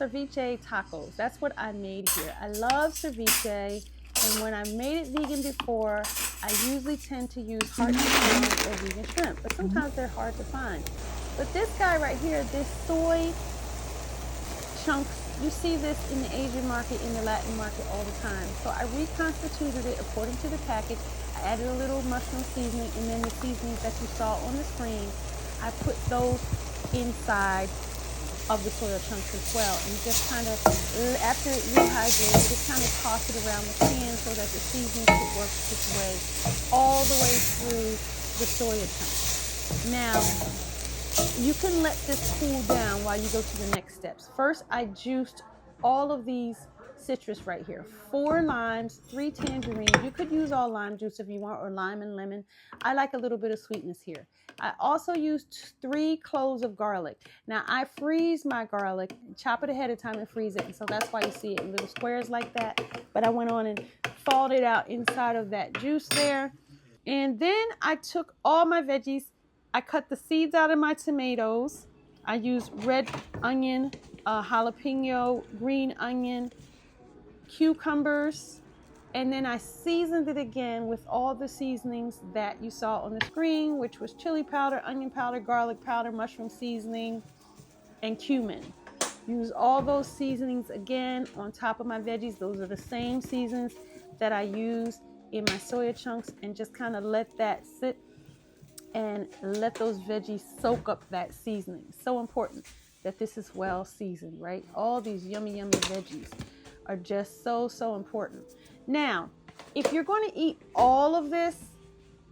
ceviche tacos. That's what I made here. I love ceviche, and when I made it vegan before, I usually tend to use heart salmon or vegan shrimp, but sometimes they're hard to find. But this guy right here, this soy chunks, you see this in the Asian market, in the Latin market all the time. So I reconstituted it according to the package. I added a little mushroom seasoning, and then the seasonings that you saw on the screen, I put those inside of the soya chunks as well, and just kind of, after it rehydrates, just kind of toss it around the pan so that the seasoning could work its way all the way through the soya chunks. Now, you can let this cool down while you go to the next steps. First, I juiced all of these citrus right here. 4 limes, 3 tangerines. You could use all lime juice if you want, or lime and lemon. I like a little bit of sweetness here. I also used 3 cloves of garlic. Now, I freeze my garlic, chop it ahead of time and freeze it. And so that's why you see it in little squares like that. But I went on and thawed it out inside of that juice there. And then I took all my veggies. I cut the seeds out of my tomatoes. I used red onion, jalapeno, green onion, cucumbers, and then I seasoned it again with all the seasonings that you saw on the screen, which was chili powder, onion powder, garlic powder, mushroom seasoning, and cumin. Use all those seasonings again on top of my veggies. Those are the same seasons that I use in my soya chunks, and just kind of let that sit and let those veggies soak up that seasoning. So important that this is well seasoned, right? All these yummy, yummy veggies are just so, so important. Now, if you're going to eat all of this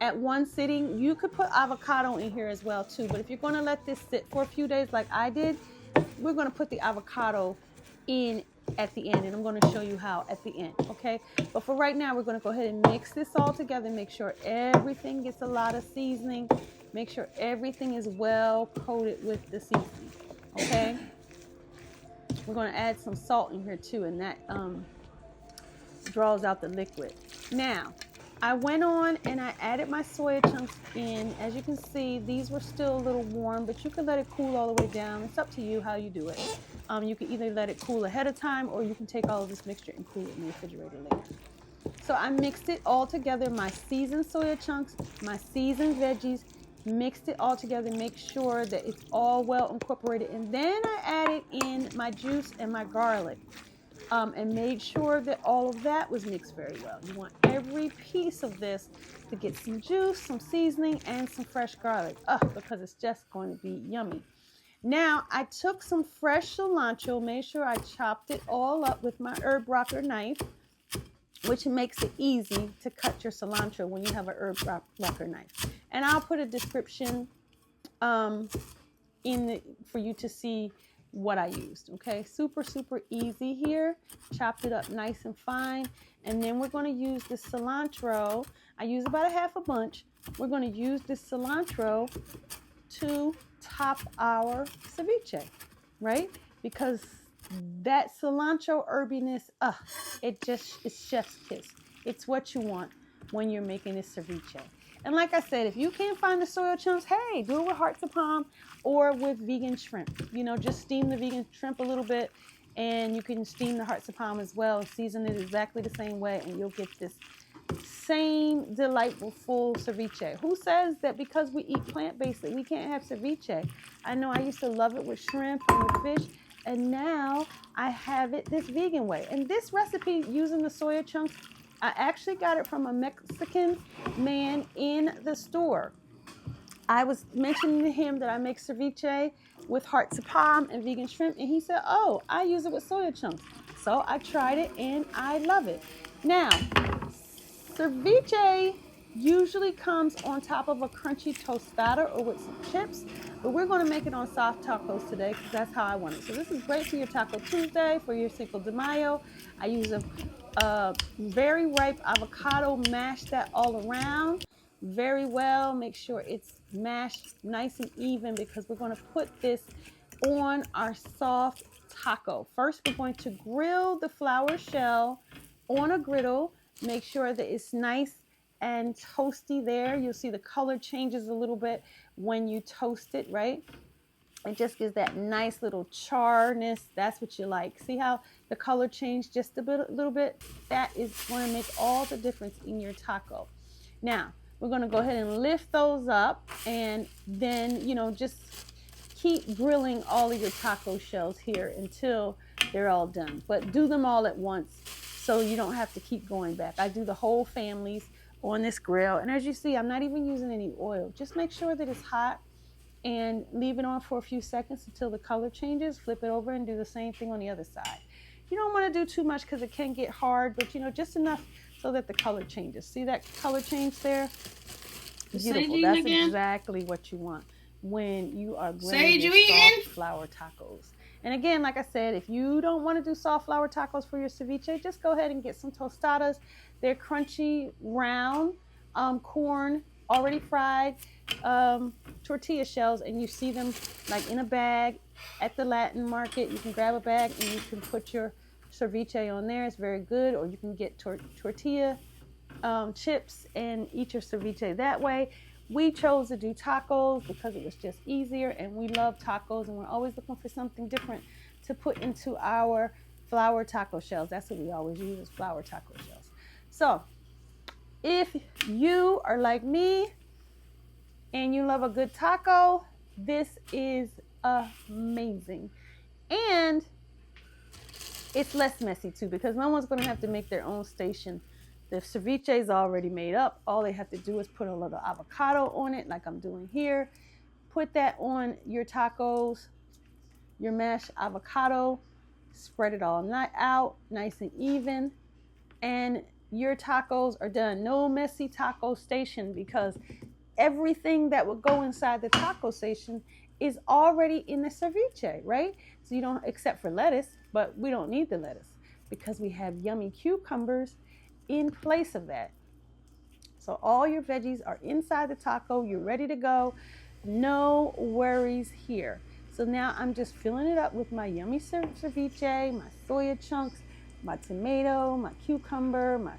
at one sitting, you could put avocado in here as well too. But if you're going to let this sit for a few days like I did, we're going to put the avocado in at the end, and I'm going to show you how at the end, okay? But for right now, we're going to go ahead and mix this all together. Make sure everything gets a lot of seasoning. Make sure everything is well coated with the seasoning, okay? We're going to add some salt in here too, and that draws out the liquid. Now, I went on and I added my soya chunks in. As you can see, these were still a little warm, but you can let it cool all the way down. It's up to you how you do it. You can either let it cool ahead of time, or you can take all of this mixture and cool it in the refrigerator later. So I mixed it all together, my seasoned soya chunks, my seasoned veggies, mixed it all together, make sure that it's all well incorporated. And then I added in my juice and my garlic. And made sure that all of that was mixed very well. You want every piece of this to get some juice, some seasoning, and some fresh garlic, because it's just going to be yummy. Now, I took some fresh cilantro, made sure I chopped it all up with my herb rocker knife, which makes it easy to cut your cilantro when you have an herb rocker knife. And I'll put a description for you to see what I used, okay? Super, super easy here. Chopped it up nice and fine. And then we're going to use the cilantro. I use about a half a bunch. We're going to use this cilantro to top our ceviche, right? Because that cilantro herbiness, it's chef's kiss. It's what you want when you're making this ceviche. And like I said, if you can't find the soya chunks, hey, do it with hearts of palm or with vegan shrimp. You know, just steam the vegan shrimp a little bit, and you can steam the hearts of palm as well. Season it exactly the same way, and you'll get this same delightful full ceviche. Who says that because we eat plant-based that we can't have ceviche? I know I used to love it with shrimp and with fish, and now I have it this vegan way. And this recipe using the soya chunks, I actually got it from a Mexican man in the store. I was mentioning to him that I make ceviche with hearts of palm and vegan shrimp, and he said, oh, I use it with soya chunks. So I tried it, and I love it. Now, ceviche usually comes on top of a crunchy tostada or with some chips, but we're going to make it on soft tacos today because that's how I want it. So this is great for your Taco Tuesday, for your Cinco de Mayo. I use a very ripe avocado, mash that all around very well. Make sure it's mashed nice and even because we're going to put this on our soft taco. First, we're going to grill the flour shell on a griddle. Make sure that it's nice and toasty there. You'll see the color changes a little bit when you toast it, right? It just gives that nice little charness. That's what you like. See how the color changed just a little bit? That is going to make all the difference in your taco. Now, we're going to go ahead and lift those up, and then, just keep grilling all of your taco shells here until they're all done. But do them all at once so you don't have to keep going back. I do the whole families on this grill. And as you see, I'm not even using any oil. Just make sure that it's hot and leave it on for a few seconds until the color changes. Flip it over and do the same thing on the other side. You don't want to do too much because it can get hard, but just enough so that the color changes. See that color change there? Beautiful. That's exactly what you want when you are grilling your soft flour tacos. And again, like I said, if you don't want to do soft flour tacos for your ceviche, just go ahead and get some tostadas. They're crunchy, round, corn, already fried, tortilla shells, and you see them like in a bag at the Latin market. You can grab a bag and you can put your ceviche on there. It's very good. Or you can get tortilla chips and eat your ceviche that way. We chose to do tacos because it was just easier, and we love tacos, and we're always looking for something different to put into our flour taco shells. That's what we always use, is flour taco shells. So if you are like me and you love a good taco, this is amazing. And it's less messy too, because no one's going to have to make their own station. The ceviche is already made up. All they have to do is put a little avocado on it, like I'm doing here. Put that on your tacos, your mashed avocado. Spread it all out, nice and even. And your tacos are done. No messy taco station, because everything that would go inside the taco station is already in the ceviche, right? So you don't, except for lettuce, but we don't need the lettuce because we have yummy cucumbers in place of that. So all your veggies are inside the taco. You're ready to go. No worries here. So now I'm just filling it up with my yummy ceviche, my soya chunks, my tomato, my cucumber, my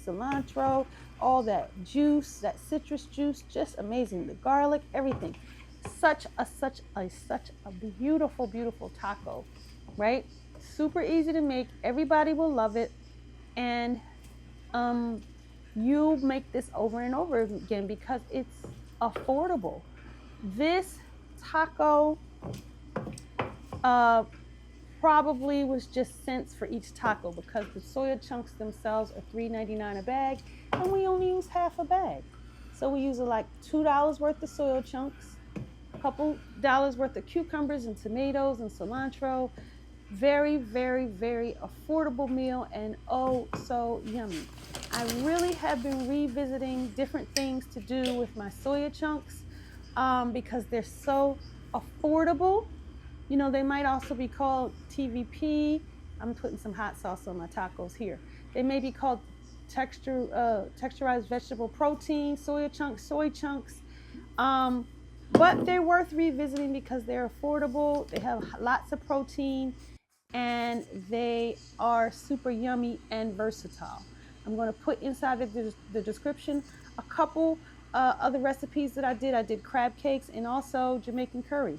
cilantro, all that juice, that citrus juice, just amazing. The garlic, everything. Such a beautiful, beautiful taco, right? Super easy to make. Everybody will love it. And you make this over and over again because it's affordable. This taco probably was just cents for each taco, because the soya chunks themselves are $3.99 a bag, and we only use half a bag. So we use like $2 worth of soya chunks, a couple dollars worth of cucumbers and tomatoes and cilantro. Very, very, very affordable meal, and oh so yummy. I really have been revisiting different things to do with my soya chunks because they're so affordable. They might also be called TVP. I'm putting some hot sauce on my tacos here. They may be called texturized vegetable protein, soy chunks. But they're worth revisiting because they're affordable. They have lots of protein, and they are super yummy and versatile. I'm going to put inside of the description a couple other recipes that I did. I did crab cakes and also Jamaican curry.